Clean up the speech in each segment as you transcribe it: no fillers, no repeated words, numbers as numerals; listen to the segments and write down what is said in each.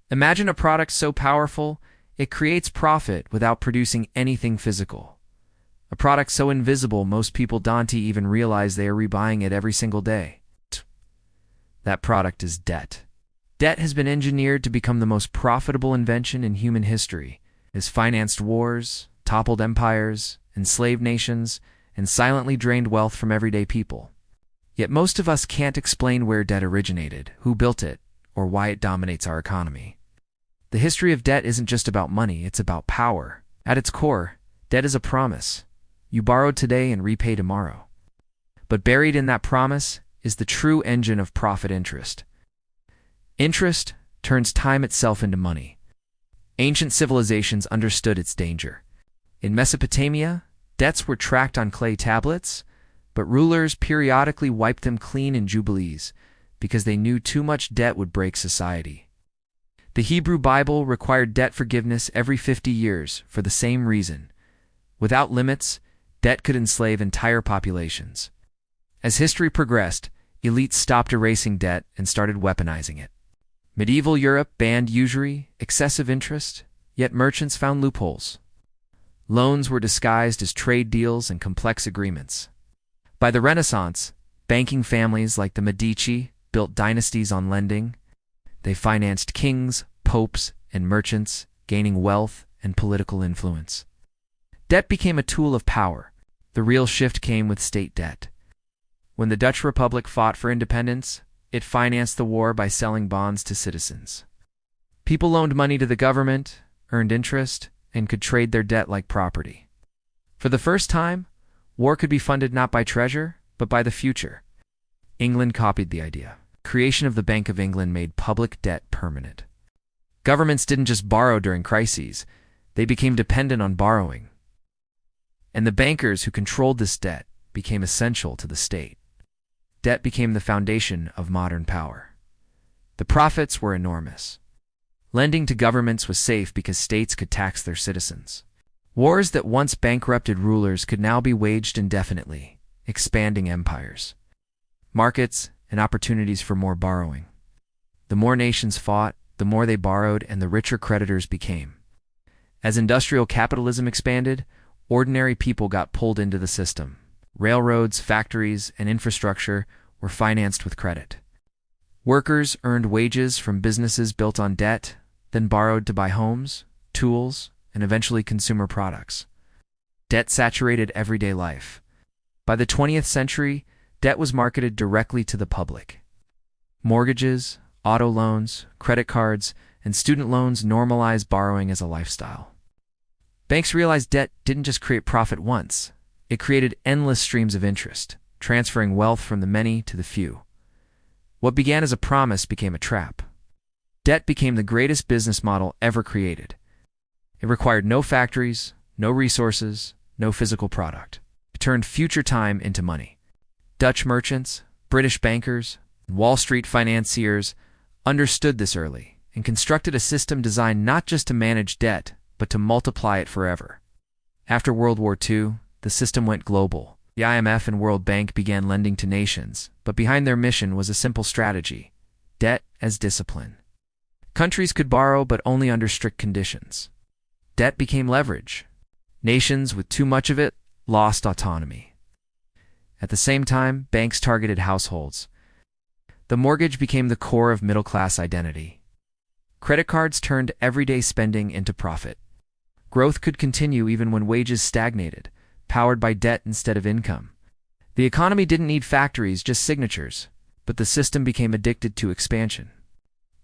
Imagine a product so powerful, it creates profit without producing anything physical. A product so invisible most people don't even realize they are rebuying it every single day. That product is debt. Debt has been engineered to become the most profitable invention in human history. It has financed wars, toppled empires, enslaved nations, and silently drained wealth from everyday people. Yet most of us can't explain where debt originated, who built it, or why it dominates our economy. The history of debt isn't just about money, it's about power. At its core, debt is a promise. You borrow today and repay tomorrow. But buried in that promise is the true engine of profit: interest. Interest turns time itself into money. Ancient civilizations understood its danger. In Mesopotamia, debts were tracked on clay tablets, but rulers periodically wiped them clean in jubilees because they knew too much debt would break society. The Hebrew Bible required debt forgiveness every 50 years for the same reason. Without limits, debt could enslave entire populations. As history progressed, elites stopped erasing debt and started weaponizing it. Medieval Europe banned usury, excessive interest, yet merchants found loopholes. Loans were disguised as trade deals and complex agreements. By the Renaissance, banking families like the Medici built dynasties on lending. They financed kings, popes, and merchants, gaining wealth and political influence. Debt became a tool of power. The real shift came with state debt. When the Dutch Republic fought for independence, it financed the war by selling bonds to citizens. People loaned money to the government, earned interest, and could trade their debt like property. For the first time, war could be funded not by treasure, but by the future. England copied the idea. Creation of the Bank of England made public debt permanent. Governments didn't just borrow during crises, they became dependent on borrowing. And the bankers who controlled this debt became essential to the state. Debt became the foundation of modern power. The profits were enormous. Lending to governments was safe because states could tax their citizens. Wars that once bankrupted rulers could now be waged indefinitely, expanding empires. Markets and opportunities for more borrowing. The more nations fought, the more they borrowed, and the richer creditors became. As industrial capitalism expanded, ordinary people got pulled into the system. Railroads, factories, and infrastructure were financed with credit. Workers earned wages from businesses built on debt, then borrowed to buy homes, tools, and eventually consumer products. Debt saturated everyday life. By the 20th century, debt was marketed directly to the public. Mortgages, auto loans, credit cards, and student loans normalized borrowing as a lifestyle. Banks realized debt didn't just create profit once. It created endless streams of interest, transferring wealth from the many to the few. What began as a promise became a trap. Debt became the greatest business model ever created. It required no factories, no resources, no physical product. It turned future time into money. Dutch merchants, British bankers, and Wall Street financiers understood this early and constructed a system designed not just to manage debt, but to multiply it forever. After World War II, the system went global. The IMF and World Bank began lending to nations, but behind their mission was a simple strategy: debt as discipline. Countries could borrow, but only under strict conditions. Debt became leverage. Nations with too much of it lost autonomy. At the same time, banks targeted households. The mortgage became the core of middle-class identity. Credit cards turned everyday spending into profit. Growth could continue even when wages stagnated, powered by debt instead of income. The economy didn't need factories, just signatures, but the system became addicted to expansion.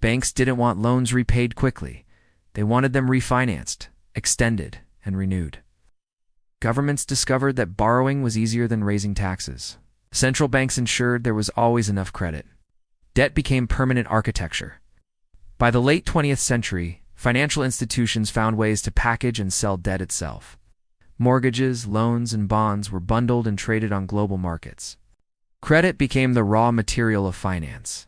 Banks didn't want loans repaid quickly. They wanted them refinanced, extended, and renewed. Governments discovered that borrowing was easier than raising taxes. Central banks ensured there was always enough credit. Debt became permanent architecture. By the late 20th century, financial institutions found ways to package and sell debt itself. Mortgages, loans, and bonds were bundled and traded on global markets. Credit became the raw material of finance.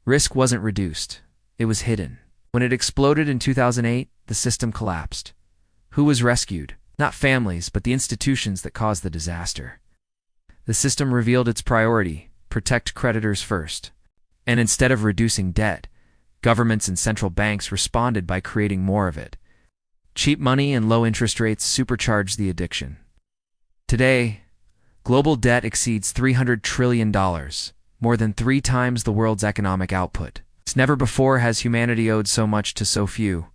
Risk wasn't reduced, it was hidden. When it exploded in 2008, the system collapsed. Who was rescued? Not families, but the institutions that caused the disaster. The system revealed its priority: protect creditors first. And instead of reducing debt, Governments and central banks responded by creating more of it. Cheap money and low interest rates supercharged the addiction. Today, global debt exceeds $300 trillion, more than 3 times the world's economic output. Never before has humanity owed so much to so few.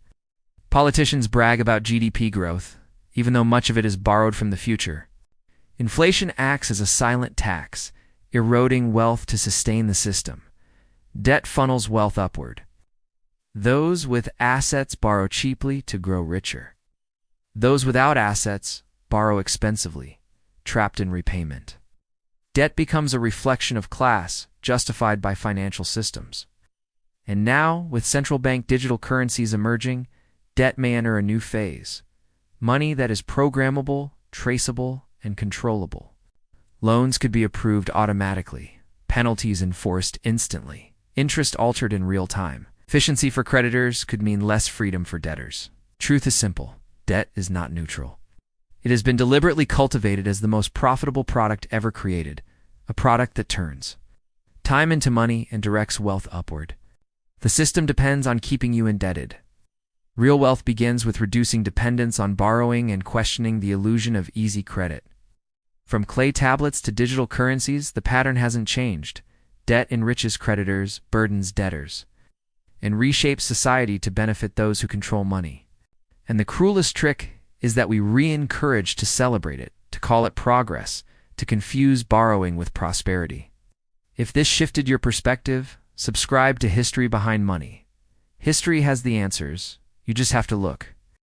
Politicians brag about GDP growth, even though much of it is borrowed from the future. Inflation acts as a silent tax, eroding wealth to sustain the system. Debt funnels wealth upward. Those with assets borrow cheaply to grow richer. Those without assets borrow expensively, trapped in repayment. Debt becomes a reflection of class, justified by financial systems. And now, with central bank digital currencies emerging, debt may enter a new phase. Money that is programmable, traceable, and controllable. Loans could be approved automatically, penalties enforced instantly, interest altered in real time. Efficiency for creditors could mean less freedom for debtors. Truth is simple: debt is not neutral. It has been deliberately cultivated as the most profitable product ever created, a product that turns time into money and directs wealth upward. The system depends on keeping you indebted. Real wealth begins with reducing dependence on borrowing and questioning the illusion of easy credit. From clay tablets to digital currencies, the pattern hasn't changed. Debt enriches creditors, burdens debtors, and reshapes society to benefit those who control money. And the cruelest trick is that we re-encourage to celebrate it, to call it progress, to confuse borrowing with prosperity. If this shifted your perspective, subscribe to History Behind Money. History has the answers. You just have to look.